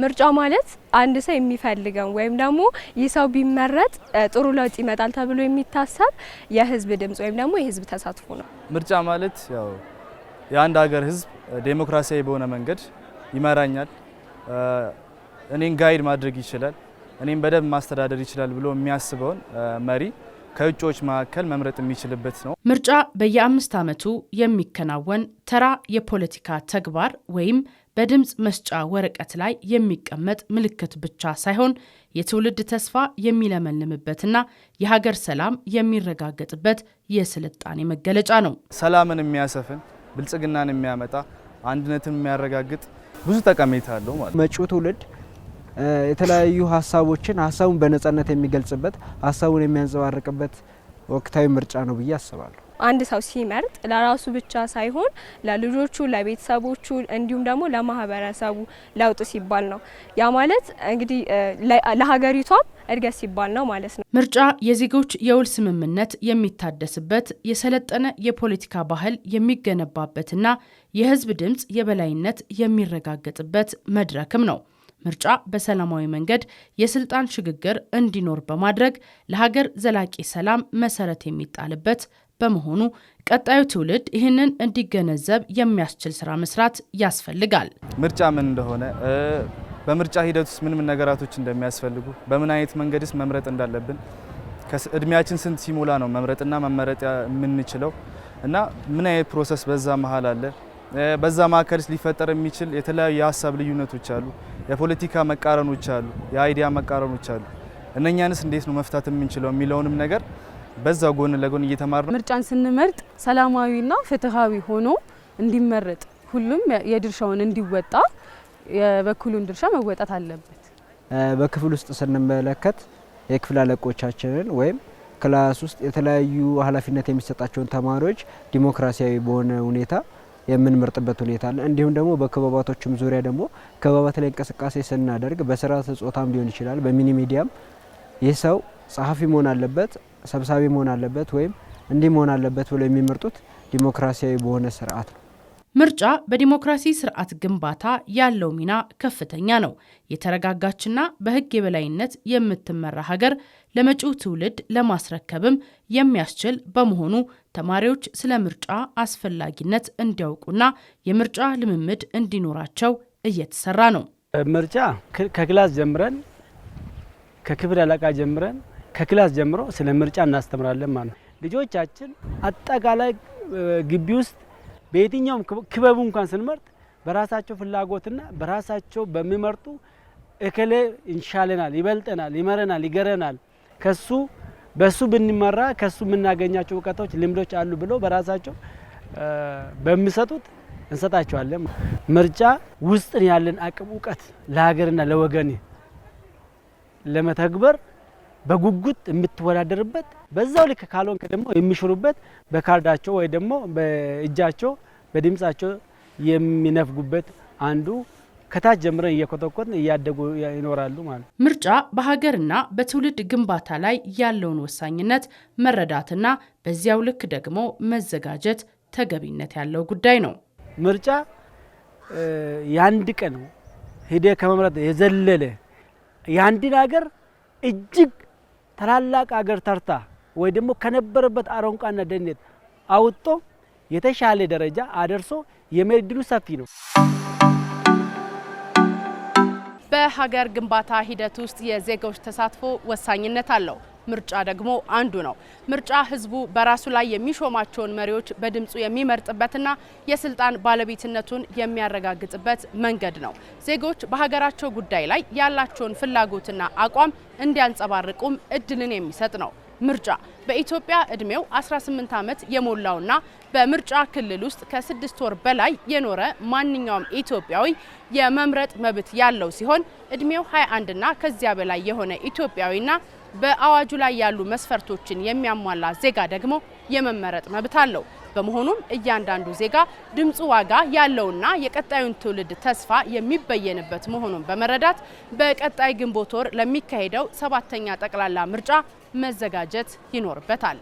ምርጫ ማለት አንድ ሰው የሚፈልገው ወይም ደግሞ ይሰው ቢመረጥ ጥሩ ለውጥ ይመጣል ተብሎ የሚታሰብ የህዝብ ድምጽ ወይም ደግሞ የህዝብ ተሳትፎ ነው። ምርጫ ማለት ያው የአንድ ሀገር ህዝብ ዴሞክራሲያዊ በሆነ መንገድ ይመራኛል፣ እኔን ጋይድ ማድረግ ይችላል፣ እኔን በደንብ ማስተዳደር ይችላል ብሎ የሚያስበውን መሪ ከእጩዎች መካከል መምረጥ የሚችልበት ነው። ምርጫ በየ5 ዓመቱ የሚከናወን ተራ የፖለቲካ ተግባር ወይም በድምጽ መስጫ ወረቀት ላይ የሚቀመጥ ምልክት ብቻ ሳይሆን የትውልድ ተስፋ የሚለመልምበትና የሀገር ሰላም የሚረጋገጥበት የስልጣኔ መገለጫ ነው። ሰላምን የሚያሰፍን፣ ብልጽግናን የሚያመጣ፣ አንድነትን የሚያረጋግጥ ብዙ ጠቀሜታ አለው ማለት ነው። መጪው ትውልድ የተለያዩ ሀሳቡን በነጻነት የሚገልጽበት ሀሳቡን የሚያንጸባርቅበት ወቅታዊ ምርጫ ነው ብዬ አስባለሁ። አንድ ሰው ሲመርጥ ለራሱ ብቻ ሳይሆን ለልጆቹ፣ ለቤተሰቦቹ እንዲሁም ደግሞ ለማህበረሰቡ ለውጥ ሲባል ነው። ያ ማለት እንግዲህ ለሀገሪቷም እድገት ሲባል ነው ማለት ነው። ምርጫ የዜጎች የውል ስምምነት የሚታደስበት፣ የሰለጠነ የፖለቲካ ባህል የሚገነባበትና የህዝብ ድምጽ የበላይነት የሚረጋገጥበት መድረክም ነው። ምርጫ በሰላማዊ መንገድ የስልጣን ሽግግር እንዲኖር በማድረግ ለሀገር ዘላቂ ሰላም መሰረት የሚጣልበት በመሆኑ ቀጣዩ ትውልድ ይህንን እንዲገነዘብ የሚያስችል ስራ መስራት ያስፈልጋል። ምርጫ ምን እንደሆነ፣ በምርጫ ሂደት ውስጥ ምን ነገራቶች እንደሚያስፈልጉ፣ በምን አይነት መንገድስ መምረጥ እንዳለብን፣ እድሜያችን ስንት ሲሞላ ነው መምረጥና መመረጥ የምንችለው እና ምን አይነት ፕሮሰስ በዛ መሀል አለ፣ በዛ ማዕከልስ ሊፈጠር የሚችል የተለያዩ የሀሳብ ልዩነቶች አሉ፣ የፖለቲካ መቃረኖች አሉ፣ የአይዲያ መቃረኖች አሉ። እነኛንስ እንዴት ነው መፍታት የምንችለው የሚለውንም ነገር በዛው ጎን ለጎን እየተማርን ምርጫን ስንመርጥ ሰላማዊና ፍትሃዊ ሆኖ እንዲመረጥ ሁሉም የድርሻውን እንዲወጣ የበኩሉን ድርሻ መወጣት አለበት። በክፍል ውስጥ ስንመለከት የክፍል አለቆቻችንን ወይም ክላስ ውስጥ የተለያዩ ኃላፊነት የሚሰጣቸውን ተማሪዎች ዲሞክራሲያዊ በሆነ ሁኔታ የምንመርጥበት ሁኔታ አለ። እንዲሁም ደግሞ በክበባቶችም ዙሪያ ደግሞ ክበባት ላይ እንቅስቃሴ ስናደርግ በስርዓተ ጾታም ሊሆን ይችላል፣ በሚኒ ሚዲያም ይህ ሰው ጸሐፊ መሆን አለበት፣ ሰብሳቢ መሆን አለበት ወይም እንዲህ መሆን አለበት ብለው የሚመርጡት ዲሞክራሲያዊ በሆነ ስርዓት ነው። ምርጫ በዲሞክራሲ ስርዓት ግንባታ ያለው ሚና ከፍተኛ ነው። የተረጋጋችና በሕግ የበላይነት የምትመራ ሀገር ለመጪው ትውልድ ለማስረከብም የሚያስችል በመሆኑ ተማሪዎች ስለ ምርጫ አስፈላጊነት እንዲያውቁና የምርጫ ልምምድ እንዲኖራቸው እየተሰራ ነው። ምርጫ ከክላስ ጀምረን ከክፍል አለቃ ጀምረን ከክላስ ጀምሮ ስለ ምርጫ እናስተምራለን ማለት ነው። ልጆቻችን አጠቃላይ ግቢ ውስጥ በየትኛውም ክበቡ እንኳን ስንመርጥ በራሳቸው ፍላጎትና በራሳቸው በሚመርጡ እከሌ ይሻለናል፣ ይበልጠናል፣ ይመረናል፣ ይገረናል በሱ ብንመራ ከሱ የምናገኛቸው እውቀቶች፣ ልምዶች አሉ ብሎ በራሳቸው በሚሰጡት እንሰጣቸዋለን። ምርጫ ውስጥን ያለን አቅም እውቀት ለሀገርና ለወገን ለመተግበር በጉጉት የምትወዳደርበት፣ በዛው ልክ ካልሆንክ ደግሞ የሚሽሩበት በካርዳቸው ወይ ደግሞ በእጃቸው በድምጻቸው የሚነፍጉበት አንዱ ከታች ጀምረን እየኮተኮትን እያደጉ ይኖራሉ ማለት ነው። ምርጫ በሀገርና በትውልድ ግንባታ ላይ ያለውን ወሳኝነት መረዳትና በዚያው ልክ ደግሞ መዘጋጀት ተገቢነት ያለው ጉዳይ ነው። ምርጫ የአንድ ቀን ሂደ ከመምረጥ የዘለለ የአንድን ሀገር እጅግ ታላላቅ ሀገር ተርታ ወይ ደግሞ ከነበረበት አረንቋና ደህንነት አውጥቶ የተሻለ ደረጃ አደርሶ የመሄድ ዕድሉ ሰፊ ነው። በሀገር ግንባታ ሂደት ውስጥ የዜጎች ተሳትፎ ወሳኝነት አለው። ምርጫ ደግሞ አንዱ ነው። ምርጫ ህዝቡ በራሱ ላይ የሚሾማቸውን መሪዎች በድምጹ የሚመርጥበትና የስልጣን ባለቤትነቱን የሚያረጋግጥበት መንገድ ነው። ዜጎች በሀገራቸው ጉዳይ ላይ ያላቸውን ፍላጎትና አቋም እንዲያንጸባርቁም እድልን የሚሰጥ ነው። ምርጫ በኢትዮጵያ እድሜው 18 ዓመት የሞላውና በምርጫ ክልል ውስጥ ከ6 ወር በላይ የኖረ ማንኛውም ኢትዮጵያዊ የመምረጥ መብት ያለው ሲሆን እድሜው 21 እና ከዚያ በላይ የሆነ ኢትዮጵያዊና በአዋጁ ላይ ያሉ መስፈርቶችን የሚያሟላ ዜጋ ደግሞ የመመረጥ መብት አለው። በመሆኑም እያንዳንዱ ዜጋ ድምጹ ዋጋ ያለውና የቀጣዩን ትውልድ ተስፋ የሚበየንበት መሆኑን በመረዳት በቀጣይ ግንቦት ወር ለሚካሄደው 7ኛ ጠቅላላ ምርጫ መዘጋጀት ይኖርበታል።